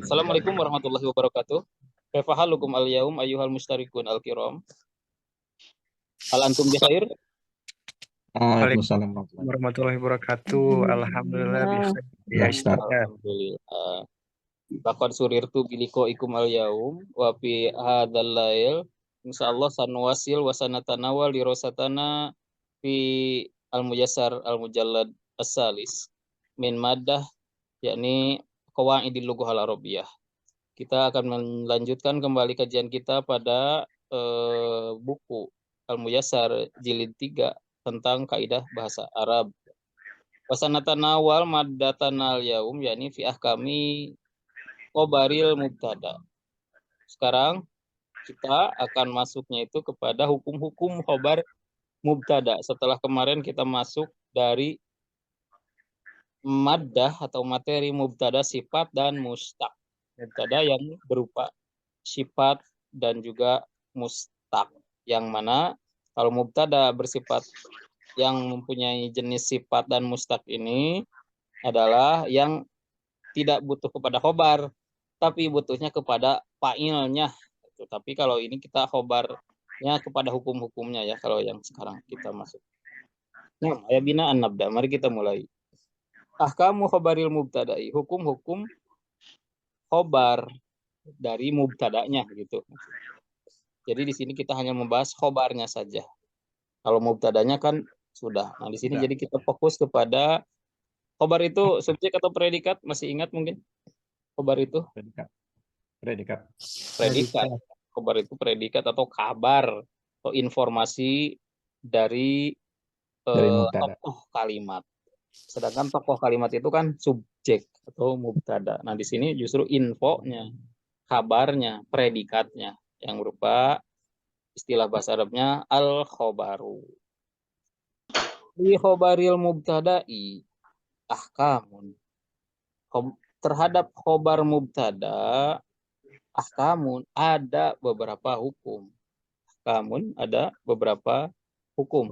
Assalamualaikum warahmatullahi wabarakatuh. Kaifa halukum al-yaum ayyuhal mustarikun al-kiram? Hal antum bikhair? Waalaikumsalam warahmatullahi wabarakatuh. Alhamdulillah bisa ya Ustaz. Alhamdulillah. Laqad surirtu biliqaikum al-yaum wa fi hadzal lail. Insyaallah sanwasil wa sanatanawal dirasatana fi al-muyassar al-mujallad as-salis min maddah yakni qawaidil lughah al-arabiyyah. Kita akan melanjutkan kembali kajian kita pada buku Al-Muyassar jilid 3 tentang kaidah bahasa Arab. Wasanatanawal maddatanal yaum yakni fi ahkami khobaril mubtada. Sekarang kita akan masuknya itu kepada hukum-hukum khobar mubtada. Setelah kemarin kita masuk dari maddah atau materi mubtada, sifat dan mustaq. Mubtada yang berupa sifat dan juga mustaq, yang mana kalau mubtada bersifat yang mempunyai jenis sifat dan mustaq ini adalah yang tidak butuh kepada khobar, tapi butuhnya kepada fa'ilnya. Tapi kalau ini kita khobarnya kepada hukum-hukumnya ya, kalau yang sekarang kita masuk. Nah, ya binaan nabda, mari kita mulai. Ahkamu khobaril mubtada'i, hukum-hukum khobar dari mubtadanya gitu. Jadi di sini kita hanya membahas khobarnya saja. Kalau mubtadanya kan sudah. Nah, di sini jadi kita fokus kepada khobar itu subjek atau predikat, masih ingat mungkin? Khobar itu Predikat. Khobar itu predikat atau kabar atau informasi dari tokoh kalimat. Sedangkan tokoh kalimat itu kan subjek atau mubtada. Nah, di sini justru infonya, kabarnya, predikatnya yang berupa istilah bahasa Arabnya al-khobaru. Di khobaril mubtada'i ahkamun. Terhadap khobar mubtada ahkamun ada beberapa hukum. Ahkamun ada beberapa hukum.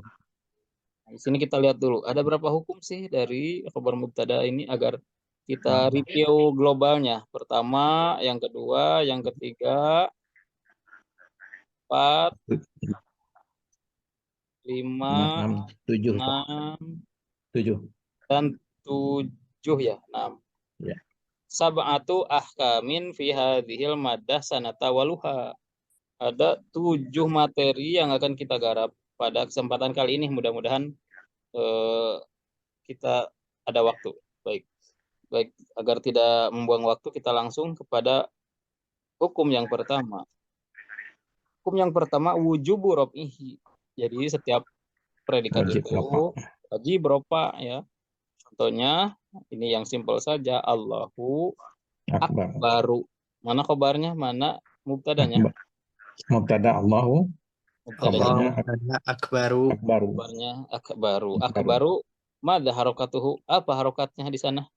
Nah, di sini kita lihat dulu, ada berapa hukum sih dari khobar mubtada ini agar kita review globalnya. Pertama, yang kedua, yang ketiga, 4, 5, 7, 6, dan 7 ya, 6. Ya. Sab'atu ahkamin fi hadhil maddah sanatawaluha. Ada 7 materi yang akan kita garap pada kesempatan kali ini. Mudah-mudahan kita ada waktu. Baik, agar tidak membuang waktu, kita langsung kepada hukum yang pertama. Hukum yang pertama wujubu raf'ihi. Jadi setiap predikat itu wajib rofa ya. Contohnya ini yang simpel saja, Allahu akbaru. Mana khobarnya? Mana mubtadanya? Mubtada Allahu. Mubtadanya akbaru. Khobarnya akbaru. Akbaru madza harokatuhu? Apa harokatnya di sana?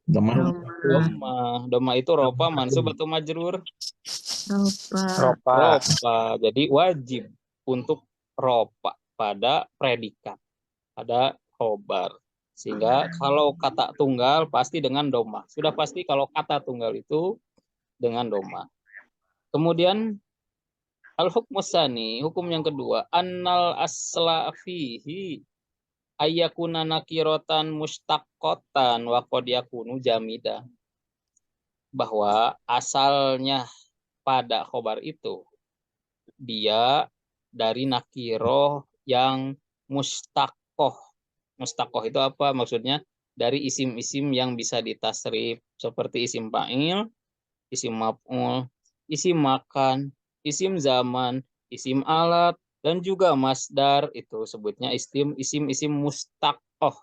Doma itu rofa mansub atau majrur? Rofa. Jadi wajib untuk rofa pada predikat, pada khobar. Sehingga kalau kata tunggal pasti dengan doma. Sudah pasti kalau kata tunggal itu dengan doma. Kemudian al-hukmus tsani, hukum yang kedua, annal asla fihi ayyakuna nakiratan mustaqqatan wa qad yakunu jamida. Bahwa asalnya pada khobar itu dia dari nakiroh yang mustaqoh. Mustaqoh itu apa maksudnya? Dari isim-isim yang bisa ditasrif seperti isim fa'il, isim maf'ul, isim makan, isim zaman, isim alat, dan juga masdar, itu sebutnya isim-isim mustaqoh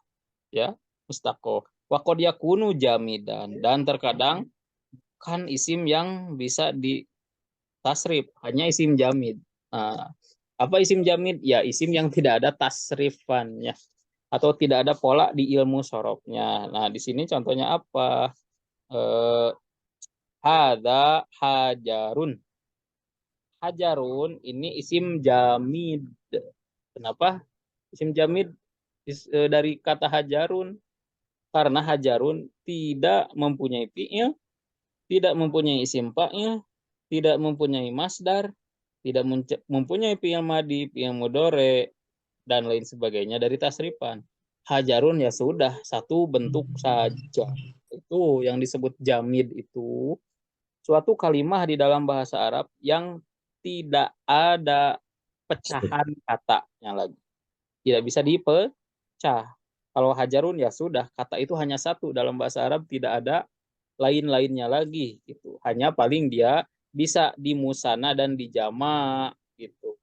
ya, mustaqoh. Wa qad yakunu jamidan, dan terkadang kan isim yang bisa ditasrif hanya isim jamid. Nah, apa isim jamid? Ya isim yang tidak ada tasrifannya atau tidak ada pola di ilmu sorofnya. Nah, di sini contohnya apa? Hadza hajarun. Hajarun ini isim jamid. Kenapa isim jamid dari kata hajarun? Karena hajarun tidak mempunyai fi'il, tidak mempunyai isim fa'il, tidak mempunyai masdar, tidak mempunyai fi'il madi, fi'il mudhari, dan lain sebagainya dari tasrifan. Hajarun ya sudah, satu bentuk saja. Itu yang disebut jamid itu. Suatu kalimah di dalam bahasa Arab yang tidak ada pecahan katanya lagi. Tidak bisa dipecah. Kalau hajarun ya sudah, kata itu hanya satu dalam bahasa Arab, tidak ada lain-lainnya lagi gitu. Hanya paling dia bisa dimusana dan dijama gitu.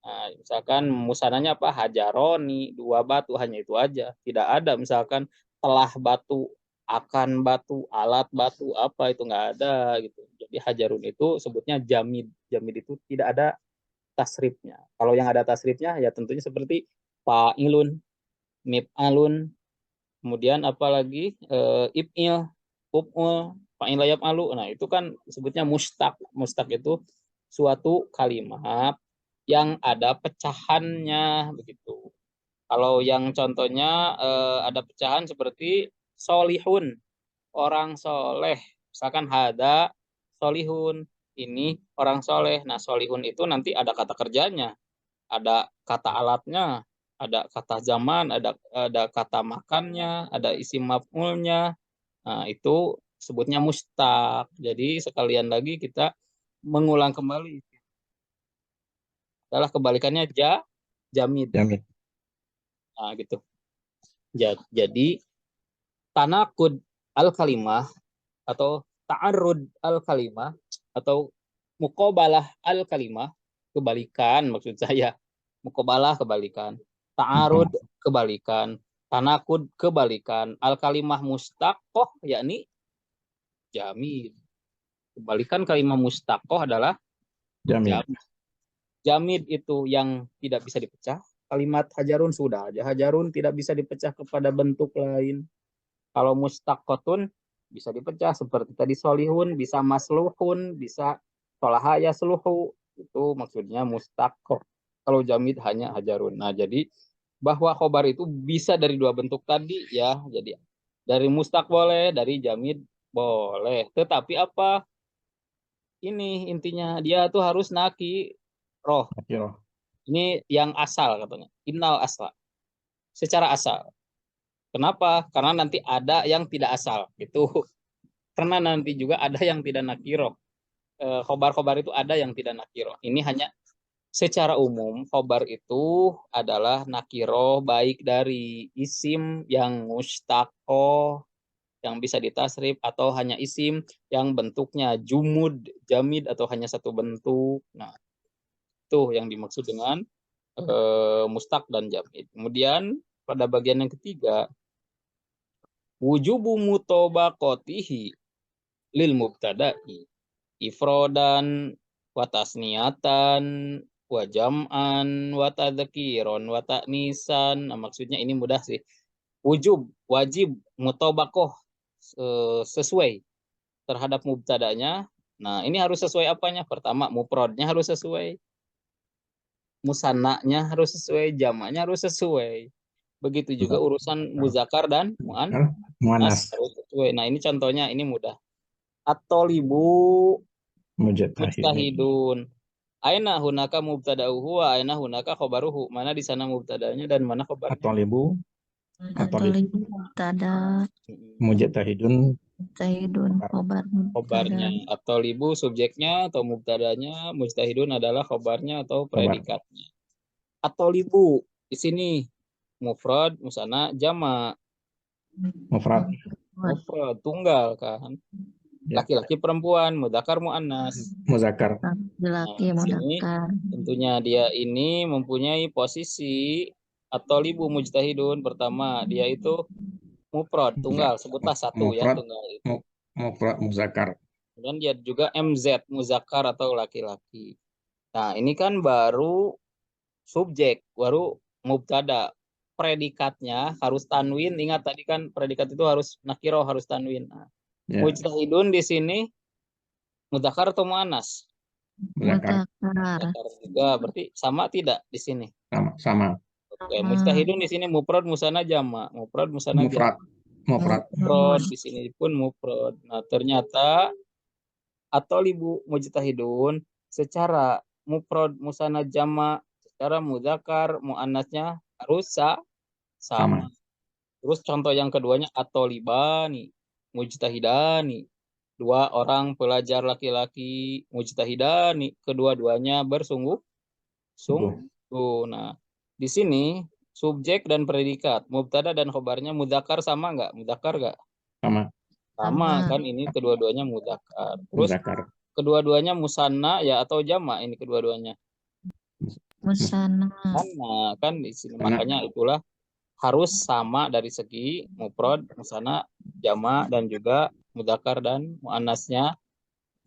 Nah, misalkan musananya apa? Hajaroni, 2 batu, hanya itu aja. Tidak ada misalkan telah batu, akan batu, alat batu, apa itu nggak ada gitu. Jadi hajarun itu sebutnya jamid. Jamid itu tidak ada tasrifnya. Kalau yang ada tasrifnya ya tentunya seperti fa'ilun, mif'alun, kemudian apalagi ib'il, ub'ul, fa'il yaf'alu. Nah, itu kan sebutnya mustaq. Mustaq itu suatu kalimat yang ada pecahannya begitu. Kalau yang contohnya ada pecahan seperti solihun, orang soleh. Misalkan hada solihun, ini orang soleh. Nah, solihun itu nanti ada kata kerjanya, ada kata alatnya, ada kata zaman, ada kata makannya, ada isim maf'ulnya. Nah, itu sebutnya mustaq. Jadi sekalian lagi kita mengulang kembali. Adalah kebalikannya jamid. Jamid. Nah, gitu. Jadi tanakud al-kalimah atau ta'arud al-kalimah atau muqabalah al-kalimah, kebalikan maksud saya. Muqabalah kebalikan, ta'arud kebalikan, tanakud kebalikan, al-kalimah mustaqoh yakni jamid. Kebalikan kalimah mustaqoh adalah Jamid. jamid. Jamid itu yang tidak bisa dipecah. Kalimat hajarun sudah aja. Hajarun tidak bisa dipecah kepada bentuk lain. Kalau mustaqotun bisa dipecah seperti tadi solihun, bisa masluhun, bisa solahaya sluhu. Itu maksudnya mustaqoh. Kalau jamid hanya hajarun. Nah, jadi bahwa khobar itu bisa dari 2 bentuk tadi ya. Jadi dari mustaq boleh, dari jamid boleh. Tetapi apa? Ini intinya dia tuh harus nakiroh. Nakiro. Ini yang asal katanya. Innal asal. Secara asal. Kenapa? Karena nanti ada yang tidak asal. Gitu. Karena nanti juga ada yang tidak nakiro. Khobar-khobar itu ada yang tidak nakiro. Ini hanya secara umum khobar itu adalah nakiro baik dari isim yang mustaqoh yang bisa ditasrif atau hanya isim yang bentuknya jumud, jamid atau hanya satu bentuk. Nah, itu yang dimaksud dengan mustaq dan jamid. Kemudian pada bagian yang ketiga, wujubu mutobaqotihi lil mubtada'i ifrodan wa tasniatan wa jam'an wa tadhkiron wa ta'nisan. Nah, maksudnya ini mudah sih. Wajib mutobaqoh sesuai terhadap mubtadanya. Nah, ini harus sesuai apanya? Pertama, mufradnya harus sesuai. Musannanya harus sesuai, jamaknya harus sesuai. Begitu juga urusan muzakkar dan muannas harus sesuai. Nah, ini contohnya, ini mudah. At-thalibu mujtahidun. Aina hunaka mubtada'uhu wa aina hunaka khobaruhu. Mana di sana mubtadanya dan mana khobarnya? At-thalibu mubtada, mujtahidun mujtahidun khobarnya. At-thalibu subjeknya atau mubtadanya, mujtahidun adalah khobarnya atau predikatnya. At-thalibu di sini mufrad, musanna, jama'. mufrad Tunggal kan. Laki-laki perempuan, mudzakkar muannas. muzakkar. Laki-laki mudzakkar. Tentunya dia ini mempunyai posisi at-thalibu mujtahidun. Pertama, dia itu mufrad, tunggal, sebutlah satu ya, tunggal itu. Mufrad muzakkar. Dan dia juga MZ, muzakkar atau laki-laki. Nah, ini kan baru subjek, baru mubtada. Predikatnya harus tanwin. Ingat tadi kan predikat itu harus nakiro, harus tanwin. Nah, mujtahidun di sini mudzakkar atau muannas? Muzakkar. Juga berarti sama tidak di sini? Sama. Oke, mujtahidun di sini mufrad, musanna, jama'. Mufrad, musanna, Mufrad. Mufrad. Mufrad di sini pun mufrad. Nah, ternyata atau libu mujtahidun secara mufrad musanna jama, secara muzakkar muannasnya harus sama. Terus contoh yang keduanya atau libani mujtahidani. Dua orang pelajar laki-laki mujtahidani, kedua-duanya bersungguh-sungguh. Nah, di sini subjek dan predikat, mubtada dan khobarnya mudzakkar sama nggak? Mudzakkar nggak? Sama. Sama kan, ini kedua-duanya mudzakkar. Terus Muzakkar. kedua-duanya musanna ya atau jama ini kedua-duanya? Musanna. Sama kan di sini. Karena- Makanya itulah harus sama dari segi mufrad, musanna, jama dan juga mudzakkar dan muannasnya.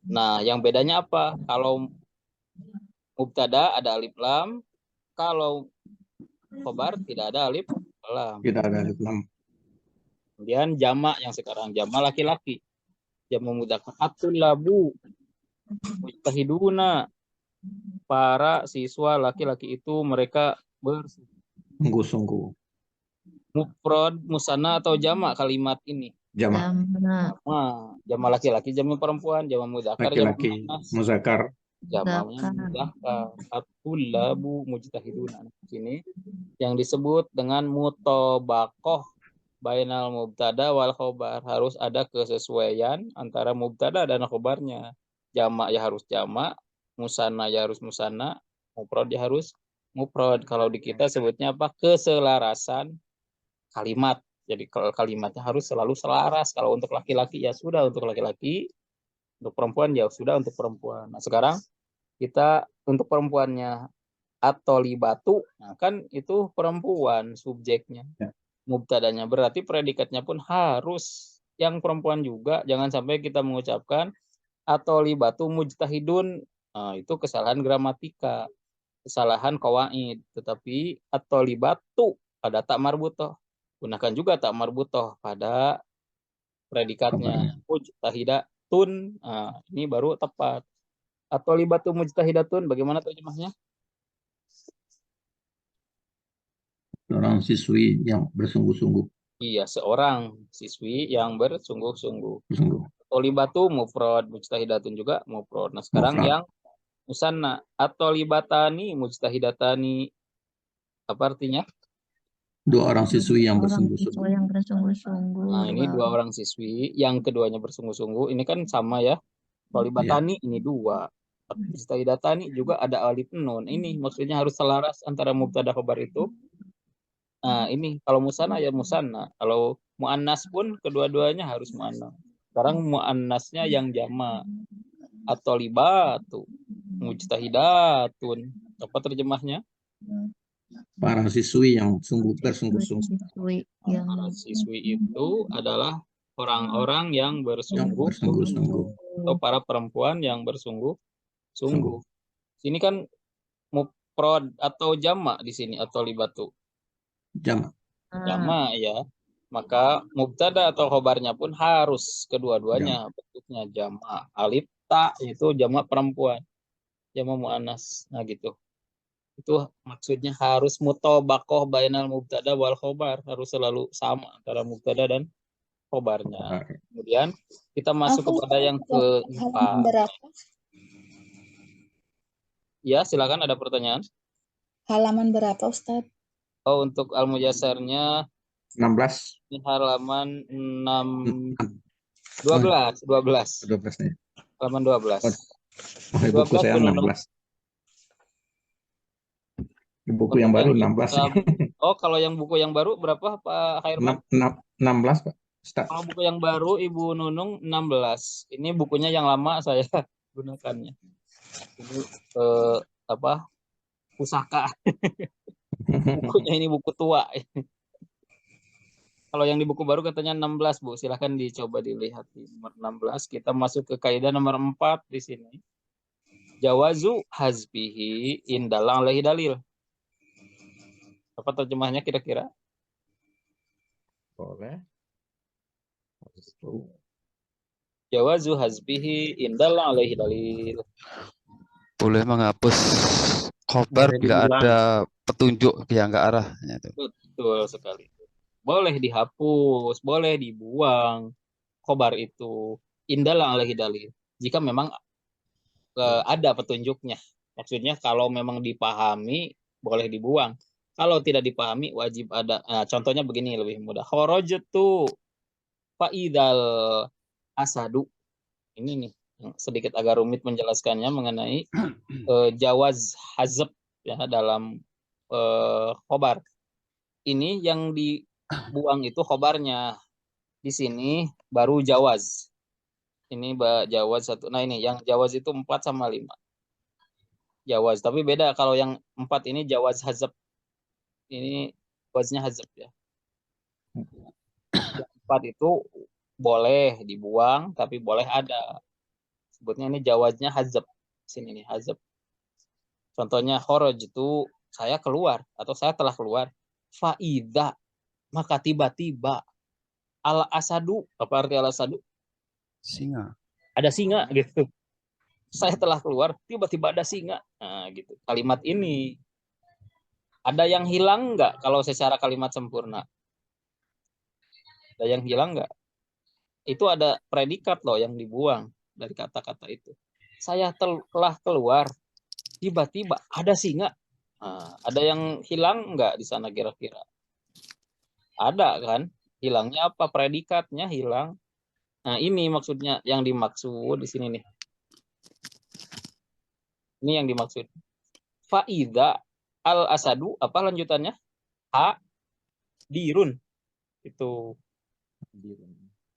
Nah, yang bedanya apa? Kalau mubtada ada alif lam, kalau khobar tidak ada alif lam. Tidak ada alif lam. Kemudian jama yang sekarang jama laki-laki. Jama mudzakkar atul labu mujtahiduna. Para siswa laki-laki itu mereka Sungguh-sungguh. mufrad, musanna atau jama kalimat ini? Jama. Jama. Jama laki-laki, jama perempuan, jama mudzakkar, jama Laki-laki. muannas. Muzakkar. Jamanya mudzakkar. At-tullabu mujtahiduna. Di sini yang disebut dengan mutobaqoh bainal mubtada wal khobar, harus ada kesesuaian antara mubtada dan khobarnya. Jama ya harus jama, musanna ya harus musanna, mufrad ya harus mufrad. Kalau di kita sebutnya apa? Keselarasan kalimat. Jadi kalau kalimatnya harus selalu selaras. Kalau untuk laki-laki ya sudah untuk laki-laki, untuk perempuan ya sudah untuk perempuan. Nah, sekarang kita untuk perempuannya atau libatu, nah kan itu perempuan subjeknya. Ya. Mubtadanya berarti predikatnya pun harus yang perempuan juga. Jangan sampai kita mengucapkan atau libatu mujtahidun. Nah, itu kesalahan gramatika, kesalahan qawaid. Tetapi atau libatu pada tak marbutoh. Gunakan juga tak marbutoh pada predikatnya. Mujtahidatun. Nah, ini baru tepat. Atau libatu mujtahidatun, bagaimana terjemahnya? Seorang siswi yang bersungguh-sungguh. Iya, seorang siswi yang bersungguh-sungguh. Sungguh. Atau libatu mufrad, mujtahidatun juga mufrad. Nah, sekarang Mufrad. yang musanna atau libatani mujtahidatani, apa artinya? Dua orang siswi yang Orang bersungguh-sungguh. siswa yang bersungguh-sungguh. Nah, ini dua orang siswi, yang keduanya bersungguh-sungguh. Ini kan sama ya. Kalau libatani ini dua. Mujtahidatani juga ada alif nun. Ini maksudnya harus selaras antara mubtada khabar itu. Nah, ini kalau musanna ya musanna. Kalau muannas pun kedua-duanya harus muannas. Sekarang muannasnya yang jama. Atau libatu mujtahidatun. Apa terjemahnya? Para siswi yang bersungguh-sungguh. Siswi yang Para siswi itu adalah orang-orang yang Yang bersungguh-sungguh bersungguh-sungguh. atau para perempuan yang bersungguh-sungguh. Sini kan mufrad atau jama di sini atau libatu. Jama. Jama ya. Maka mubtada atau khobarnya pun harus kedua-duanya bentuknya jama. Alif ta itu jama perempuan. Jama muannas. Nah gitu. Itu maksudnya harus mutobaqoh bainal mubtada wal khobar, harus selalu sama antara mubtada dan khobarnya. Kemudian kita masuk kepada yang keempat. Berapa? Ya, silakan ada pertanyaan. Halaman berapa, Ustadz? Oh, untuk Al-Mujassarnya 16. ini halaman 12. 12 nih. Halaman 12. Oh, buku saya 16. Di buku yang baru 16. Oh, kalau yang buku yang baru berapa Pak Khairman? 16, Pak. Start. Kalau buku yang baru Ibu Nunung 16. Ini bukunya yang lama saya gunakannya. Ini pusaka. Bukunya ini buku tua. Kalau yang di buku baru katanya 16, Bu. Silahkan dicoba dilihat di nomor 16. Kita masuk ke kaidah nomor 4 di sini. Jawazu hazbihi indalang alaihi dalil. Apa terjemahnya kira-kira? Boleh. Jawazu hazbihi indalang alaihi dalil. Boleh menghapus khobar bila ada petunjuk yang ke arahnya. Betul sekali. boleh dihapus, boleh dibuang khobar itu. Indalah alaihi dalil. Jika memang ada petunjuknya. Maksudnya kalau memang dipahami boleh dibuang. Kalau tidak dipahami wajib ada. Nah, contohnya begini lebih mudah. Kharajtu fa'idal asadu. Ini nih yang sedikit agak rumit menjelaskannya mengenai jawaz hazab ya dalam khobar. Ini yang dibuang itu khobarnya. Di sini baru jawaz. Ini jawaz satu. Nah ini yang jawaz itu 4 sama 5. Jawaz. Tapi beda kalau yang 4 ini jawaz hazab. Ini jawaznya hazab ya. Yang 4 itu boleh dibuang tapi boleh ada. Sebutnya ini jawaznya hazab. Sini nih hazab. Contohnya kharaj itu saya keluar atau saya telah keluar. Faida maka tiba-tiba al asadu, apa arti al asadu? Singa. Ada singa gitu. Saya telah keluar, tiba-tiba ada singa. Nah, gitu. Kalimat ini ada yang hilang nggak kalau secara kalimat sempurna? Ada yang hilang nggak? Itu ada predikat loh yang dibuang dari kata-kata itu. Saya telah keluar, tiba-tiba ada singa. Nah, ada yang hilang nggak di sana kira-kira? Ada kan? Hilangnya apa? Predikatnya hilang. Nah, ini maksudnya yang dimaksud di sini nih. Ini yang dimaksud. Faida al asadu apa lanjutannya? Hadirun. Itu.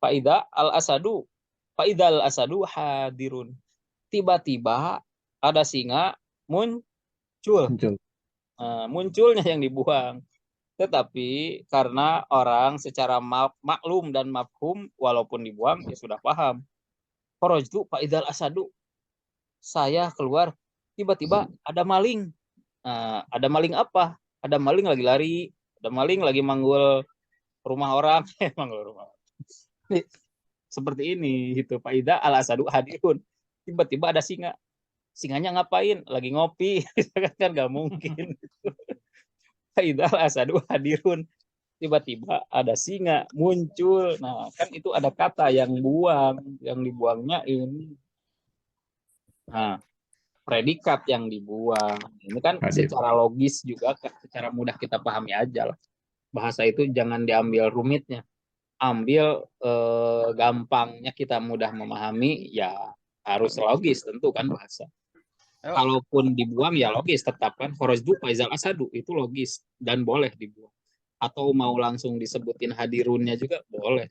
Faida al asadu. Faida al asadu hadirun. Tiba-tiba ada singa muncul. Munculnya yang dibuang. Tetapi karena orang secara maklum dan mafhum walaupun dibuang ya sudah paham. Kharajtu faidal asadu. Saya keluar tiba-tiba ada maling. Nah, ada maling apa? Ada maling lagi lari, ada maling lagi manggul rumah orang, manggul rumah. Seperti ini gitu. Faida al asadu hadirun. Tiba-tiba ada singa. Singanya ngapain? Lagi ngopi. Kan nggak mungkin. Faida al asadu hadirun. Tiba-tiba ada singa muncul. Nah, kan itu ada kata yang buang, yang dibuangnya ini. Nah, predikat yang dibuang. Ini kan secara logis juga, secara mudah kita pahami aja lah. Bahasa itu jangan diambil rumitnya. Ambil gampangnya kita mudah memahami, ya harus logis tentu kan bahasa. Kalaupun dibuang ya logis, tetapkan kharajtu faizal asadu itu logis dan boleh dibuang. Atau mau langsung disebutin hadirunnya juga boleh.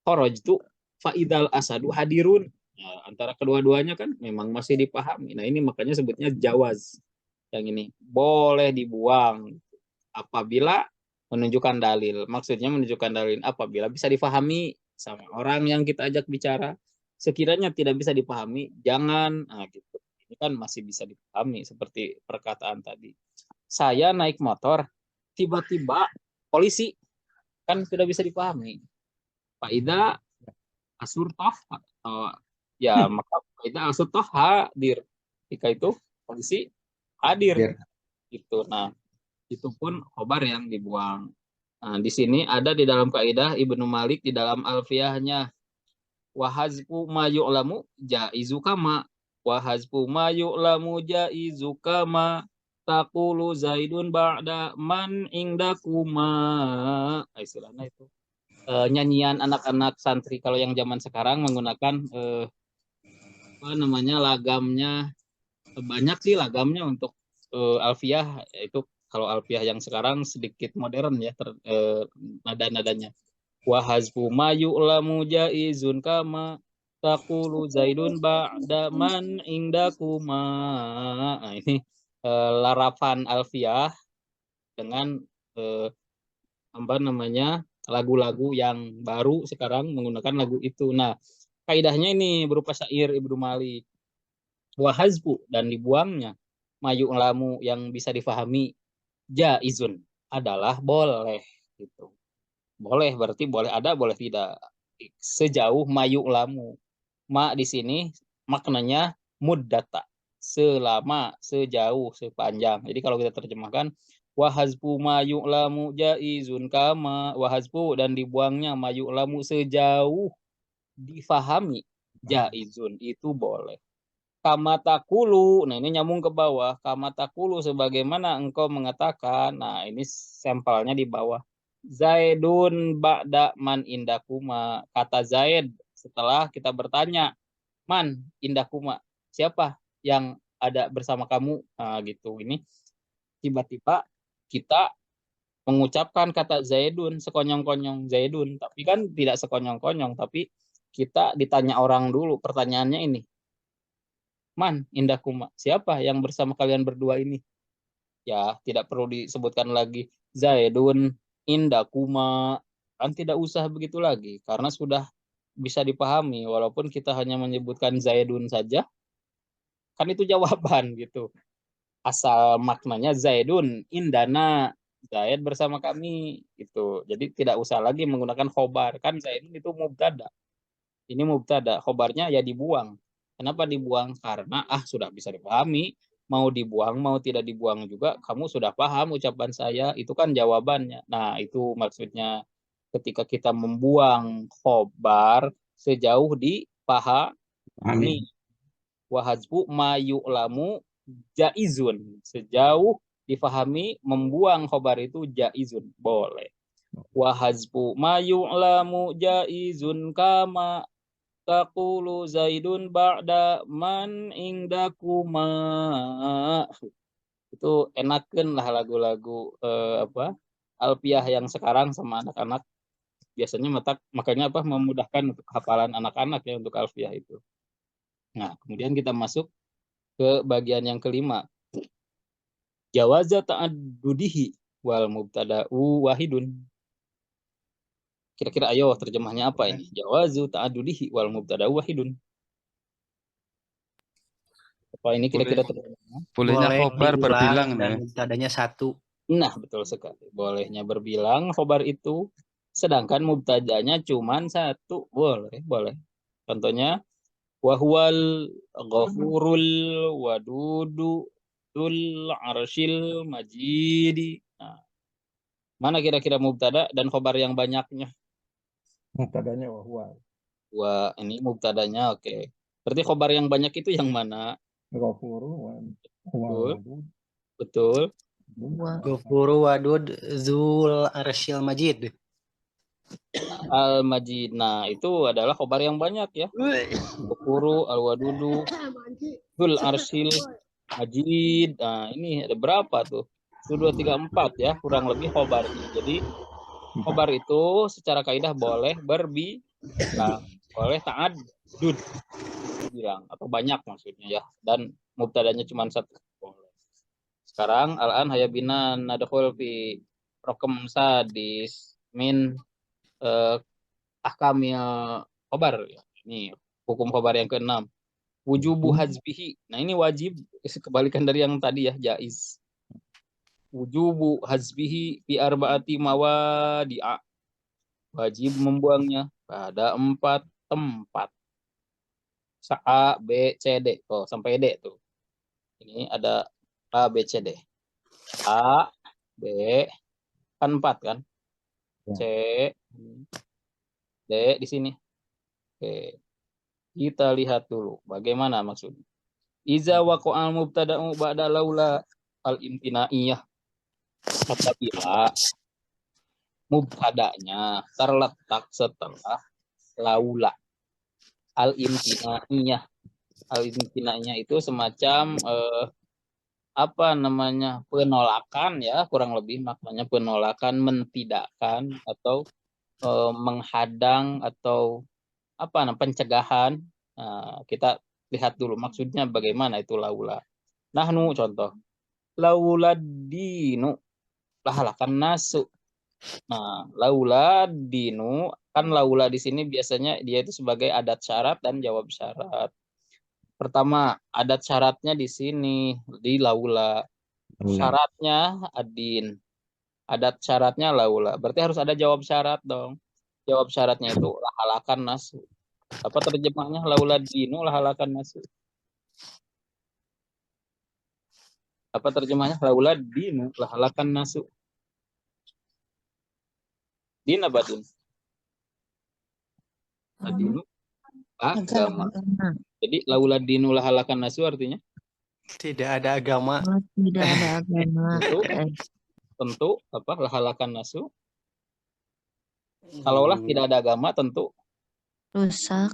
Kharajtu faidal asadu hadirun. Nah, antara kedua-duanya kan memang masih dipahami. Nah ini makanya sebutnya jawaz. Yang ini boleh dibuang apabila menunjukkan dalil. Maksudnya menunjukkan dalil apabila bisa dipahami sama orang yang kita ajak bicara. Sekiranya tidak bisa dipahami, jangan. Nah gitu. Ini kan masih bisa dipahami seperti perkataan tadi. Saya naik motor, tiba-tiba polisi, kan sudah bisa dipahami. Faida asurtoh atau ya maka faida asurtoh hadir. Jika itu polisi hadir. Itu. Nah, itu pun khobar yang dibuang. Nah, di sini ada di dalam kaidah Ibnu Malik di dalam Alfiyahnya wahazfu ma yu'lamu jaizu kama wahazfu ma yu'lamu jaizu kama taqulu zaidun ba'da man indakuma. Istilahnya itu nyanyian anak-anak santri kalau yang zaman sekarang menggunakan apa namanya lagamnya, banyak sih lagamnya untuk alfiyah. Itu kalau alfiyah yang sekarang sedikit modern ya nada-nadanya. Wahazfu ma yu'lamu jaizun kama taqulu zaidun ba'da man indakuma. Nah, ini larapan alfiyah dengan apa namanya lagu-lagu yang baru sekarang menggunakan lagu itu. Nah, kaidahnya ini berupa syair Ibnu Malik. Wahazfu dan dibuangnya mayu lamu yang bisa difahami jaizun adalah boleh gitu. Boleh berarti boleh ada, boleh tidak. Sejauh mayu lamu. Ma di sini maknanya muddata. Selama, sejauh, sepanjang. Jadi kalau kita terjemahkan Wahazbu ma yu'lamu jaizun kama wahazbu dan dibuangnya ma yu'lamu sejauh difahami jaizun itu boleh. Kama takulu, nah ini nyambung ke bawah. Kama takulu sebagaimana engkau mengatakan, nah ini sampelnya di bawah. Zaidun ba'da man indakuma. Kata Zaid setelah kita bertanya, man indakuma, siapa yang ada bersama kamu? Nah gitu, ini tiba-tiba kita mengucapkan kata Zaidun sekonyong-konyong Zaidun, tapi kan tidak sekonyong-konyong, tapi kita ditanya orang dulu. Pertanyaannya ini, man indakuma, siapa yang bersama kalian berdua ini? Ya tidak perlu disebutkan lagi Zaidun indakuma, kan tidak usah begitu lagi karena sudah bisa dipahami. Walaupun kita hanya menyebutkan Zaidun saja, kan itu jawaban gitu. Asal maknanya Zaidun indana, Zaid bersama kami gitu. Jadi tidak usah lagi menggunakan khobar, kan Zaidun itu mubtada. Ini mubtada, khobarnya ya dibuang. Kenapa dibuang? Karena sudah bisa dipahami, mau dibuang mau tidak dibuang juga kamu sudah paham ucapan saya, itu kan jawabannya. Nah, itu maksudnya ketika kita membuang khobar sejauh dipahami. Wahazbu ma yu'lamu jaizun, sejauh difahami membuang khobar itu jaizun, boleh. Wahazbu ma yu'lamu jaizun kama taqulu Zaidun ba'da man indakuma. Itu enakan lah lagu-lagu alfiah yang sekarang sama anak-anak. Biasanya makanya memudahkan untuk hafalan anak-anak ya untuk alfiah itu. Nah, kemudian kita masuk ke bagian yang kelima. Jawaza ta'addudihi wal mubtada'u wahidun. Kira-kira ayo terjemahnya apa ini? Jawazu ta'addudihi wal mubtada'u wahidun. Apa ini kira-kira terjemahnya? Bolehnya khobar berbilang dan nih. mubtadanya satu. Nah, betul sekali. Bolehnya berbilang khobar itu, sedangkan mubtadanya cuma satu. Boleh, boleh. Contohnya, wahwal ghafurul wadudu tul arsyil majidi. Nah, mana kira-kira mubtada dan khobar yang banyaknya? Mubtadanya wahwa. Wah, ini mubtadanya oke. Berarti khobar yang banyak itu yang mana? Ghafuru Betul. Betul. Ghafuru wadud zul arsyil majid. Al-Majid. Nah, itu adalah khobar yang banyak ya. Ghafuru, al-wadudu, zul arsyil majid. Nah, ini ada berapa tuh? 1, 2, 3, 4 ya, kurang lebih khobarnya. Jadi khobar itu secara kaidah boleh berbilang, boleh ta'addud bilang atau banyak maksudnya ya, dan mubtadanya cuma satu. Boleh. Sekarang al-an hayabina nadkhul fi raqam sadis min ahkamil khobar. Ini hukum khobar yang ke-6. Wujubu hazbihi. Nah, ini wajib, kebalikan dari yang tadi ya, jaiz. Wujubu hazbihi fi arba'ati mawadi'a. Wajib membuangnya pada 4 tempat. A, B, C, D. Oh, sampai D tuh. Ini ada A, B, C, D. A, B, kan 4 kan? C, D di sini. Oke. Kita lihat dulu bagaimana maksudnya. Iza waqa'al mubtada'u ba'da laula al-imtinaiyah. Apabila mubtada'nya terletak setelah laula al-imtinaiyah. Al-imtinaiyah itu semacam penolakan ya, kurang lebih maknanya penolakan, mentidakkan atau menghadang atau pencegahan. Nah, kita lihat dulu maksudnya bagaimana itu laula. Nahnu contoh. Laula dinu lahalakan nasu. Nah, laula dinu, kan laula di sini biasanya dia itu sebagai adat syarat dan jawab syarat. Pertama, adat syaratnya di sini di laula. Syaratnya adin. Adat syaratnya laula. Berarti harus ada jawab syarat dong. Jawab syaratnya itu lahalakan nasu. Apa terjemahnya? Laula dinu lahalakan nasu. Apa terjemahnya? Laula dinu lahalakan nasu. Din apa din? Adinu agama. Agama. Jadi laula dinu lahalakan nasu artinya Tidak ada agama. Kalau tidak ada agama. Tentu. tentu apa lahalakan nasu. Kalaulah tidak ada agama tentu Rusak.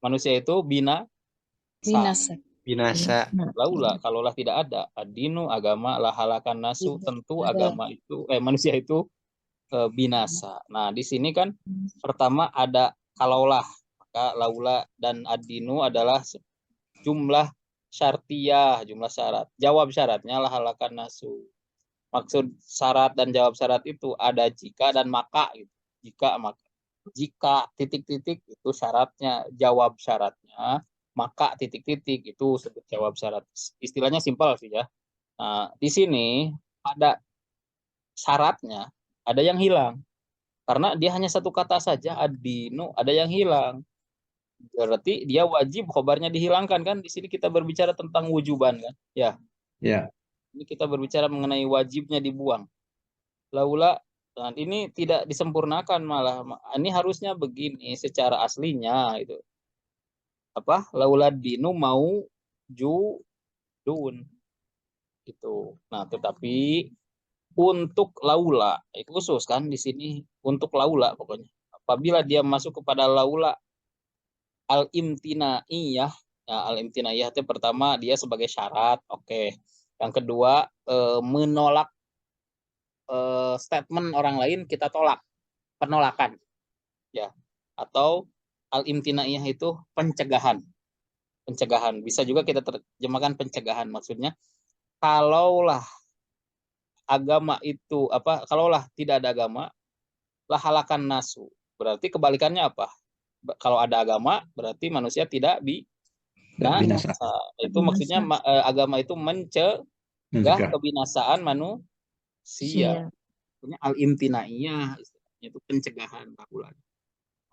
manusia itu binasa. Binasa. Laula kalaulah tidak ada adinu agama lahalakan nasu tentu agama itu manusia itu binasa. Nah, di sini kan pertama ada kalaulah, maka laula dan adinu adalah jumlah syartiyah, jumlah syarat. Jawab syaratnya lahalakan nasu. Maksud syarat dan jawab syarat itu ada jika dan maka gitu. Jika maka. Jika titik-titik itu syaratnya, jawab syaratnya, maka titik-titik itu sebut jawab syarat. Istilahnya simpel sih ya. Nah, di sini ada syaratnya, ada yang hilang. Karena dia hanya satu kata saja, adinu, ada yang hilang. Berarti dia wajib khobarnya dihilangkan kan? Di sini kita berbicara tentang wujuban kan? Ya. Ya. Ini kita berbicara mengenai wajibnya dibuang. Laula, nah ini tidak disempurnakan malah. Ini harusnya begini secara aslinya itu. Apa? Laula dinu mau judun. Gitu. Nah, tetapi untuk laula itu khusus kan di sini untuk laula pokoknya. Apabila dia masuk kepada laula al-imtinaiyah, ya, al-imtinaiyah itu pertama dia sebagai syarat, oke. Yang kedua menolak statement orang lain kita tolak, penolakan, ya. Atau al-imtinaiyah itu pencegahan, pencegahan. Bisa juga kita terjemahkan pencegahan, maksudnya kalaulah agama itu apa? Kalaulah tidak ada agama, lah halakan nasu. Berarti kebalikannya apa? Kalau ada agama, berarti manusia tidak binasa. Itu maksudnya agama itu mencegah kebinasaan manusia. Maksudnya al-imtinaiyah itu pencegahan laula.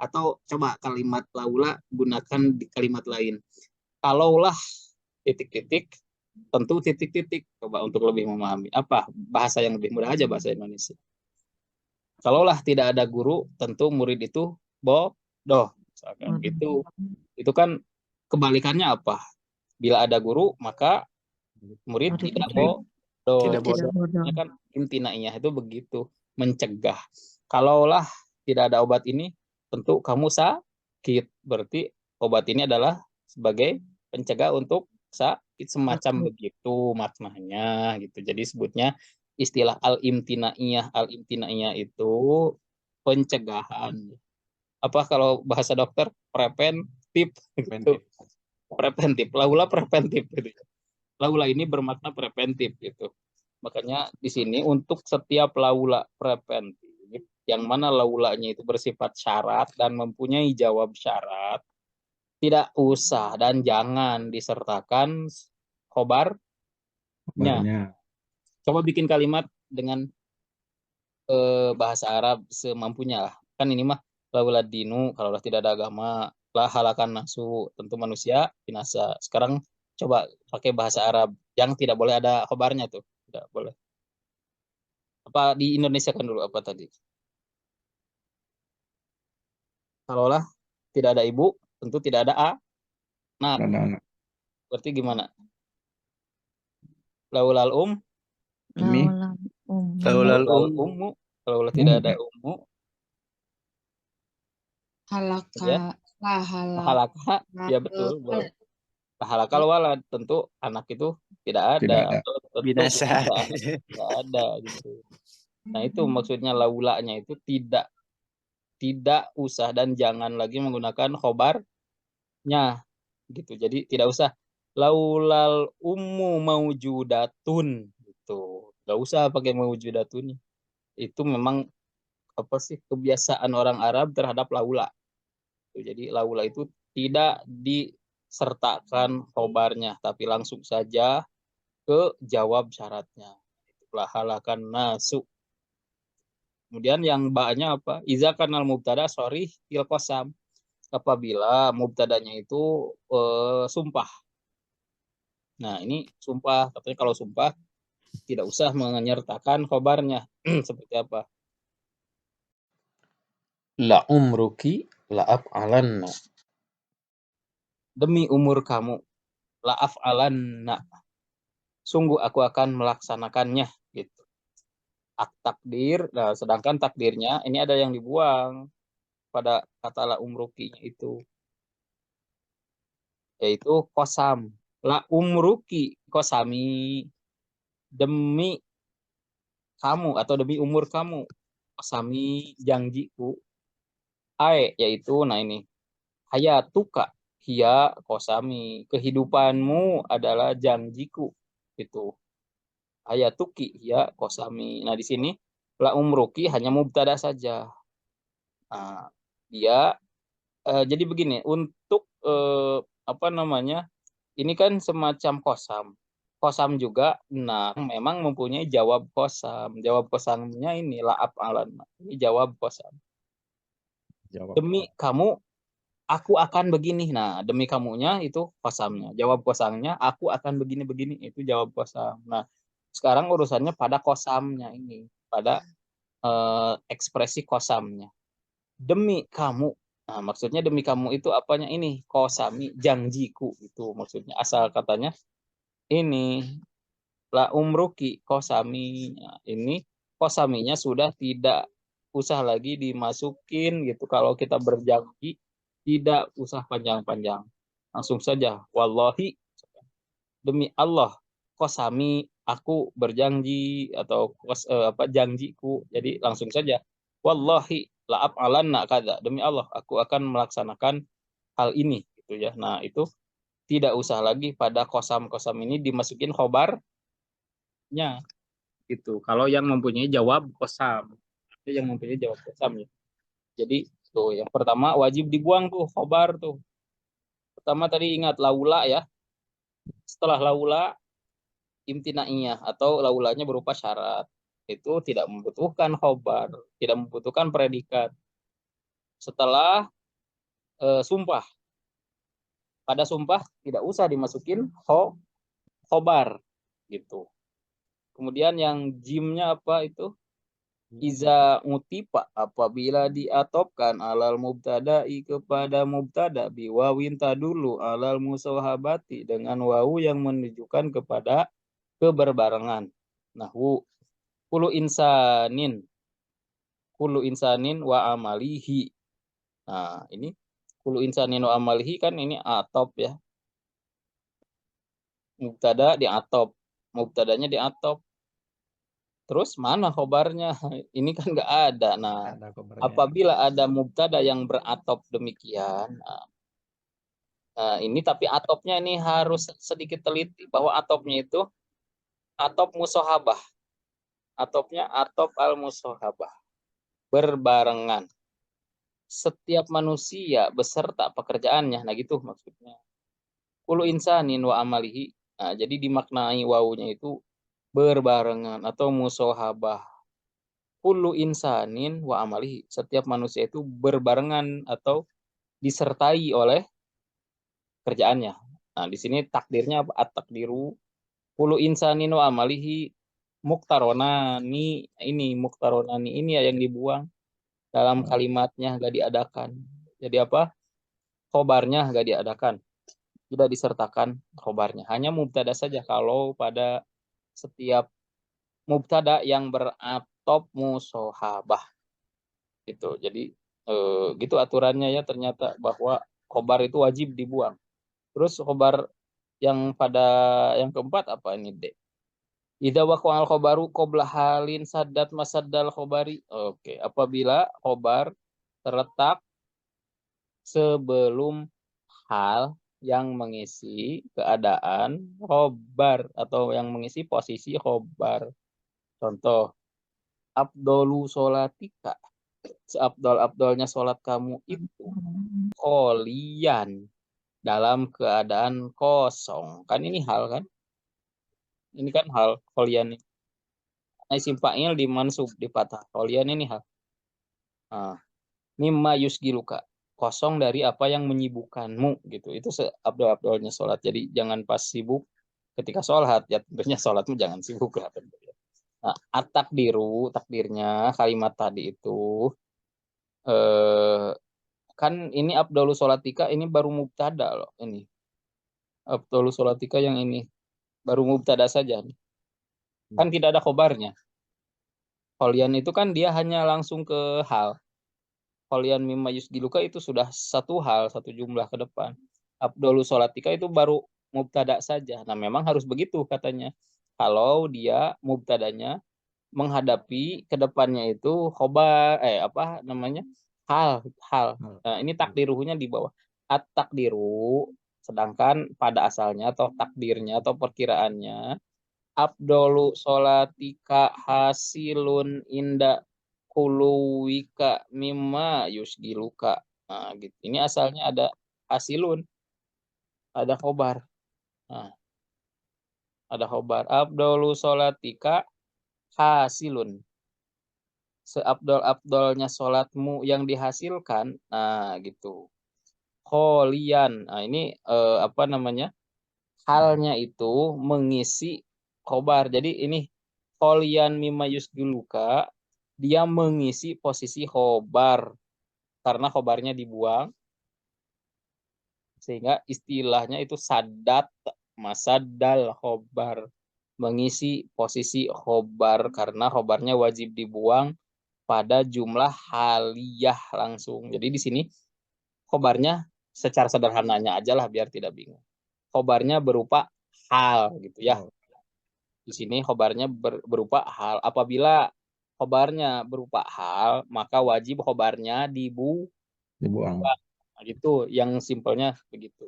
Atau coba kalimat laula gunakan di kalimat lain. Kalaulah titik-titik tentu titik-titik, coba untuk lebih memahami apa bahasa yang lebih mudah aja, bahasa Indonesia. Kalaulah tidak ada guru tentu murid itu bodoh misalkan. Itu kan kebalikannya apa? Bila ada guru maka murid tidak bodoh. Tidak bodoh. Ya kan intinya itu begitu, mencegah. Kalaulah tidak ada obat ini tentu kamu sakit, berarti obat ini adalah sebagai pencegah untuk sakit, semacam begitu maknanya gitu. Jadi sebutnya istilah al-imtinaiyah. Al-imtinaiyah itu pencegahan. Apa kalau bahasa dokter preventif gitu. Preventif. Laula preventif gitu. Laula ini bermakna preventif gitu. Makanya di sini untuk setiap laula preventif yang mana laulanya itu bersifat syarat dan mempunyai jawab syarat, tidak usah dan jangan disertakan khobarnya. Coba bikin kalimat dengan bahasa Arab semampunya lah. Kan ini mah laula dinu, kalau tidak ada agama, lah halakan nasu, tentu manusia binasa. Sekarang coba pakai bahasa Arab yang tidak boleh ada khobarnya tuh. Tidak boleh. Apa di Indonesia kan dulu apa tadi? Kalaulah tidak ada ibu, tentu tidak ada anak. Berarti gimana? Laulal Laulal ummu. Kalau tidak ada ummu. Halaka. Halaka. Ya betul. Halaka walad, tentu anak itu tidak ada. Binasa. Tidak ada gitu. Nah itu maksudnya laulanya itu tidak usah dan jangan lagi menggunakan khobarnya gitu. Jadi tidak usah laulal ummu maujudatun gitu. Enggak usah pakai maujudatun. Itu memang apa sih kebiasaan orang Arab terhadap laula. Jadi laula itu tidak disertakan khobarnya tapi langsung saja ke jawab syaratnya. Itulah halakan nasu. Kemudian yang ba-nya apa? Iza kanal mubtada sorry il qasam. Apabila mubtadanya itu sumpah. Nah, ini sumpah. Katanya kalau sumpah tidak usah menyertakan khobarnya. Seperti apa? La umruki la af'alanna. Demi umur kamu, la af'alanna. Sungguh aku akan melaksanakannya gitu. Takdir, nah sedangkan takdirnya ini ada yang dibuang pada kata la umrukinya itu, yaitu kosam. La umruki kosami, demi kamu atau demi umur kamu, kosami janjiku, yaitu nah ini hayatuka hiya kosami, kehidupanmu adalah janjiku itu. Hayatuki hiya kosami. Nah di sini la umruki hanya mubtada saja. Nah, dia jadi begini, untuk apa namanya, ini kan semacam kosam. Kosam juga, nah memang mempunyai jawab kosam. Jawab kosamnya ini la af'alan. Ini jawab kosam. Jawab. Demi kamu, aku akan begini. Nah, demi kamunya itu kosamnya. Jawab kosamnya, aku akan begini-begini. Itu jawab kosam. Nah, sekarang urusannya pada kosamnya ini. Pada ekspresi kosamnya. Demi kamu. Nah, maksudnya demi kamu itu apanya ini? Kosami, janjiku. Itu maksudnya. Asal katanya ini. La umruki kosami. Nah, ini kosaminya sudah tidak usah lagi dimasukin gitu. Kalau kita berjanji, tidak usah panjang-panjang. Langsung saja. Wallahi, demi Allah, kosami, aku berjanji atau janjiku. Jadi langsung saja. Wallahi, la'ab alanna kada. Demi Allah, aku akan melaksanakan hal ini. Gitu ya. Nah, itu tidak usah lagi pada kosam-kosam ini dimasukin khobarnya. Gitu. Kalau yang mempunyai jawab kosam. Itu yang mempunyai jawab kosam ya. Jadi tuh yang pertama wajib dibuang tuh khobar tuh. Pertama tadi ingat laula ya. Setelah laula imtinaiyah atau laulanya berupa syarat. Itu tidak membutuhkan khobar, tidak membutuhkan predikat. Setelah sumpah. Pada sumpah tidak usah dimasukin khobar gitu. Kemudian yang jimnya apa itu? Iza utipa, apabila diatopkan alal mubtada'i kepada mubtada biwawin tadulu alal musahabati, dengan wawu yang menunjukkan kepada keberbarengan. Nahwu kullu insanin wa amalihi. Nah, ini kullu insanin wa amalihi kan ini atop ya. Mubtada diatop, mubtadanya diatop. Terus mana khobarnya? Ini kan nggak ada. Nah, Ada kabarnya. apabila ada mubtada yang beratop demikian, ini tapi atopnya ini harus sedikit teliti bahwa atopnya itu atop musohabah. Atopnya atop al musohabah. Berbarengan. Setiap manusia beserta pekerjaannya. Nah gitu maksudnya. Kullu insanin wa amalihi. Nah, jadi dimaknai wawunya itu berbarengan atau musohabah. Kullu insanin wa amalihi. Setiap manusia itu berbarengan atau disertai oleh kerjaannya. Nah, di sini takdirnya at-takdiru kullu insanin wa amalihi muktaronani. Ini muktaronani ini ya yang dibuang dalam kalimatnya, gak diadakan. Jadi apa? Khobarnya gak diadakan. Tidak disertakan khobarnya. Hanya mubtada saja kalau pada setiap mubtada yang beratop musohabah. Gitu. Jadi gitu aturannya ya, ternyata bahwa khobar itu wajib dibuang. Terus khobar yang pada yang keempat apa ini, Dek? Idza waqa'al khobaru qabla halin saddat masaddal khobari. Oke, apabila khobar terletak sebelum hal yang mengisi keadaan khobar atau yang mengisi posisi khobar. Contoh, Abdolu sholatika, seabdol-abdolnya sholat kamu itu kolian, dalam keadaan kosong. Kan ini hal kan? Ini kan hal kolian. Isim fa'il dimansub di fathah. Kolian ini hal. Nah, mimma yusgiluka, kosong dari apa yang menyibukkanmu gitu. Itu seabdol-abdolnya sholat. Jadi jangan pas sibuk ketika sholat ya tentunya sholatmu jangan sibuk lah tentunya. Nah, at-takdiru, takdirnya kalimat tadi itu kan ini afdalu sholatika ini baru mubtada loh ini. Afdalu sholatika yang ini baru mubtada saja. Kan tidak ada khobarnya. Qolian itu kan dia hanya langsung ke hal. Qolian mimma yusgiluka itu sudah satu hal, satu jumlah ke depan. Afdalu sholatika itu baru mubtada saja. Nah, memang harus begitu katanya. Kalau dia mubtadanya menghadapi ke depannya itu khobar hal. Nah, ini takdiruhnya di bawah. At-takdiru, sedangkan pada asalnya atau takdirnya atau perkiraannya afdolu sholatika hasilun inda kuluwika mimma yusgiluka. Nah, gitu. Ini asalnya ada hasilun, ada khobar. Nah, ada khobar. Afdolu sholatika hasilun. Seabdol-abdolnya sholatmu yang dihasilkan. Nah, gitu. Kholian. Nah, ini halnya itu mengisi khobar. Jadi ini kholian mimma yusgiluka, dia mengisi posisi khobar karena khobarnya dibuang, sehingga istilahnya itu sadat masadal khobar, mengisi posisi khobar karena khobarnya wajib dibuang pada jumlah haliyah langsung. Jadi di sini khobarnya secara sederhananya aja lah biar tidak bingung. Khobarnya berupa hal gitu ya. Di sini khobarnya berupa hal. Apabila khobarnya berupa hal, maka wajib khobarnya dibuang. Nah, gitu, yang simpelnya begitu.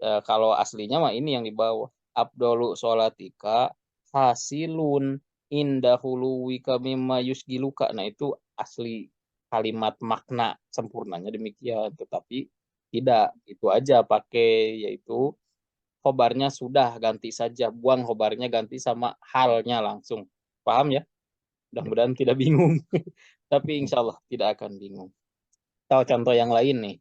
Kalau aslinya mah ini yang di bawah. Afdolu sholatika hasilun indahuluwika mimma yusgiluka. Nah, itu asli kalimat makna sempurnanya demikian. Tetapi tidak, itu aja pakai, yaitu khobarnya sudah ganti saja, buang khobarnya ganti sama halnya langsung. Paham ya? Mudah-mudahan tidak bingung. Tapi insya Allah tidak akan bingung. Tahu contoh yang lain nih.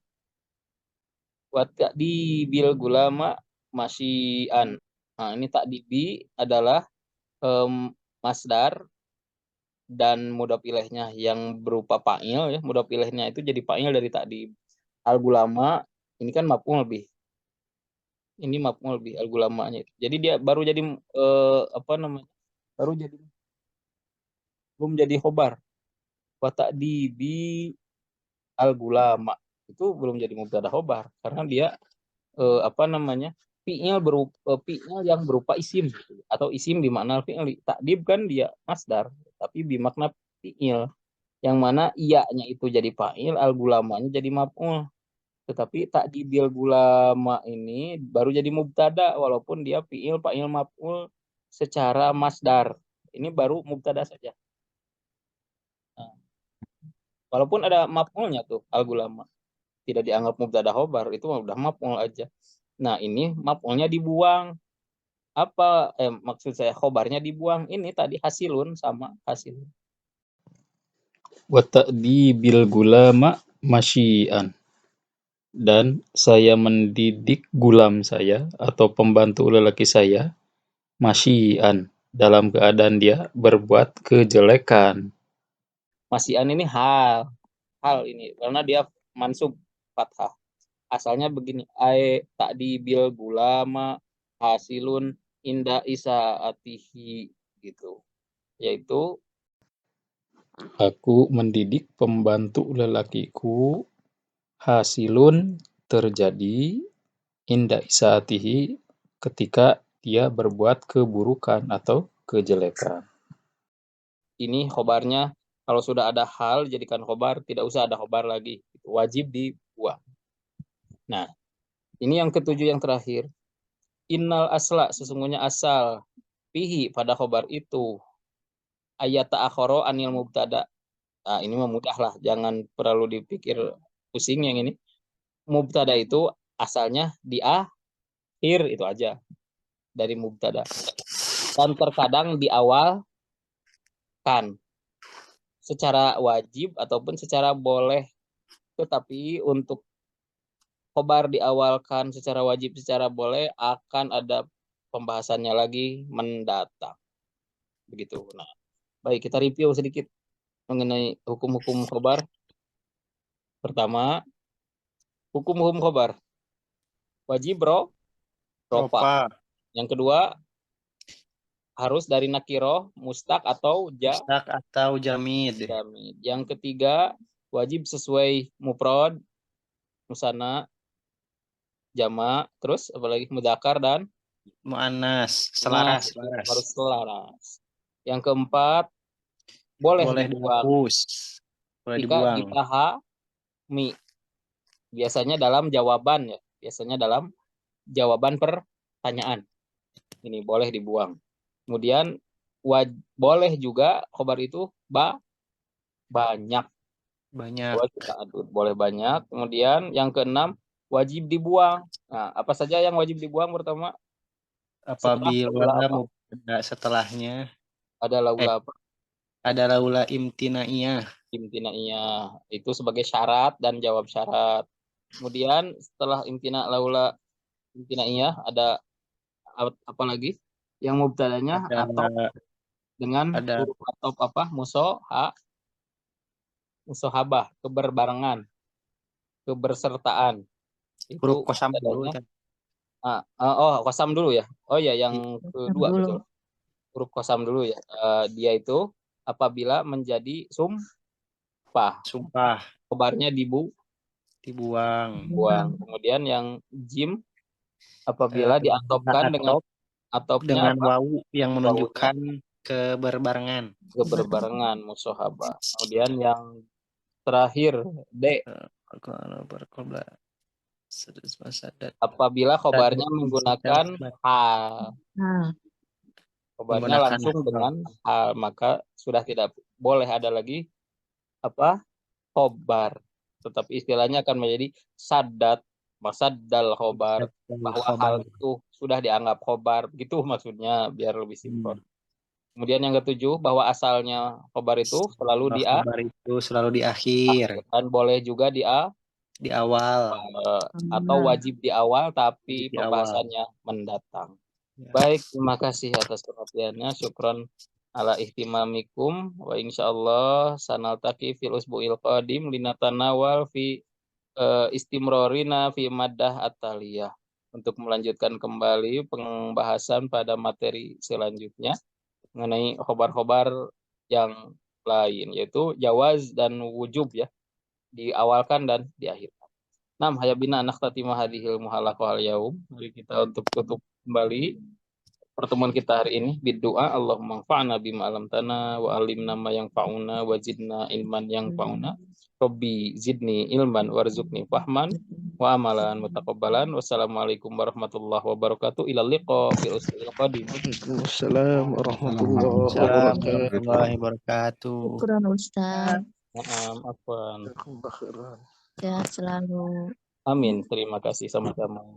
Di bil gulama masyian. Nah, ini takdibi adalah masdar dan mudhof ilaihnya yang berupa fa'il ya. Mudhof ilaihnya itu jadi fa'il dari takdib. Al gulama ini kan maf'ul bih. Ini maf'ul bih al gulamanya itu. Jadi dia baru jadi belum jadi khobar. Wa ta'dibi al gulama itu belum jadi mubtada khobar karena dia fi'il yang berupa isim gitu. Atau isim bimakna fi'il. Ta'dib kan dia masdar tapi bimakna fi'il yang mana iya-nya itu jadi fa'il, al gulamanya jadi maf'ul. Tetapi ta'dibil gulama ini baru jadi mubtada walaupun dia fi'il, fa'il, maf'ul secara masdar. Ini baru mubtada saja. Nah, walaupun ada maf'ulnya tuh al gulama. Tidak dianggap mubtada khobar, itu udah maf'ul aja. Nah, ini maf'ulnya dibuang. Maksud saya khobarnya dibuang. Ini tadi hasilun sama hasilun. Wa ta'dibil gulama masyian. Dan saya mendidik gulam saya atau pembantu lelaki saya masyian dalam keadaan dia berbuat kejelekan. Masyian ini hal ini karena dia mansub fathah. Asalnya begini, ta'dibil gulama hasilun inda isaatihi gitu. Yaitu aku mendidik pembantu lelakiku hasilun terjadi inda isaatihi ketika dia berbuat keburukan atau kejelekan. ini khobarnya kalau sudah ada hal jadikan khobar, tidak usah ada khobar lagi. Wajib dibuang. Nah, ini yang ketujuh yang terakhir. Innal asla, sesungguhnya asal fihi pada khobar itu ayat ta'akhoro anil mubtada. Nah, ini mah mudah lah, jangan perlu dipikir pusing yang ini. Mubtada itu asalnya di akhir, itu aja dari mubtada. Dan terkadang di awal kan secara wajib ataupun secara boleh. Tetapi untuk khobar diawalkan secara wajib, secara boleh akan ada pembahasannya lagi mendatang. Begitu. Nah, baik kita review sedikit mengenai hukum-hukum khobar. Pertama, hukum-hukum khobar. Wajib rofa. Ropa, Yang kedua, harus dari nakiroh, mustaq atau mustak atau jamid. jamid. Yang ketiga, wajib sesuai mufrad, musanna, jama, terus apalagi mudzakkar dan Muannas, selaras, selaras. harus selaras. Yang keempat, boleh dibuang dihapus. Boleh jika dibuang. dipahami. Biasanya dalam jawaban ya, biasanya dalam jawaban pertanyaan. Ini boleh dibuang. Kemudian boleh juga khobar itu banyak. Banyak. Boleh banyak. Kemudian yang keenam, wajib dibuang. Nah, apa saja yang wajib dibuang pertama? Apabila mubtada setelahnya Ada laula apa? ada laula imtinaiyah. Imtinaiyah. Itu sebagai syarat dan jawab syarat. Kemudian setelah laula imtinaiyah ada apa lagi? Yang mubtadanya atau dengan huruf atau apa? Musohabah, keberbarengan, kebersertaan. Huruf kosam dulu. Kosam dulu ya. Oh ya, yang kedua betul. Huruf kosam dulu ya. Dia itu apabila menjadi sumpah. Khobarnya Dibuang. Kemudian yang jim apabila diatopkan dengan wawu yang menunjukkan keberbarengan. Musohabah. Kemudian yang terakhir D apabila khobarnya menggunakan hal. Khobarnya langsung dengan hal, maka sudah tidak boleh ada lagi khobar. Tetapi istilahnya akan menjadi sadat, masaddal khobar, bahwa hal itu sudah dianggap khobar. Gitu maksudnya, biar lebih simpel. Kemudian yang ketujuh, bahwa asalnya khobar itu selalu di akhir. Dan boleh juga di awal. Atau wajib di awal, tapi pembahasannya mendatang. Baik, terima kasih atas perhatiannya. Syukron ala ihtimamikum. Wa insyaallah sanaltaqi fil usbu'il qadim linatanawal fi istimrorina fi maddah at-taliyah. Untuk melanjutkan kembali pembahasan pada materi selanjutnya mengenai khobar-khobar yang lain, yaitu jawaz dan wujub ya, diawalkan dan diakhirkan. Nam hayabina anak tatimah hadhil muhalaqah al-yaum. Mari kita untuk tutup kembali pertemuan kita hari ini berdoa, Allahumma anfa'na bima 'allamtana wa 'allimna ma yanfa'una wa zidna ilman yanfa'una. Rabbi zidni ilman warzuqni fahman wa amalan mutaqabbalan. Wassalamualaikum warahmatullahi wabarakatuh. Ilal liqa fil usbu'il qadim. Waalaikumsalam warahmatullahi wabarakatuh. Syukran Ustaz. Afwan. Sehat selalu. Amin. Terima kasih sama-sama.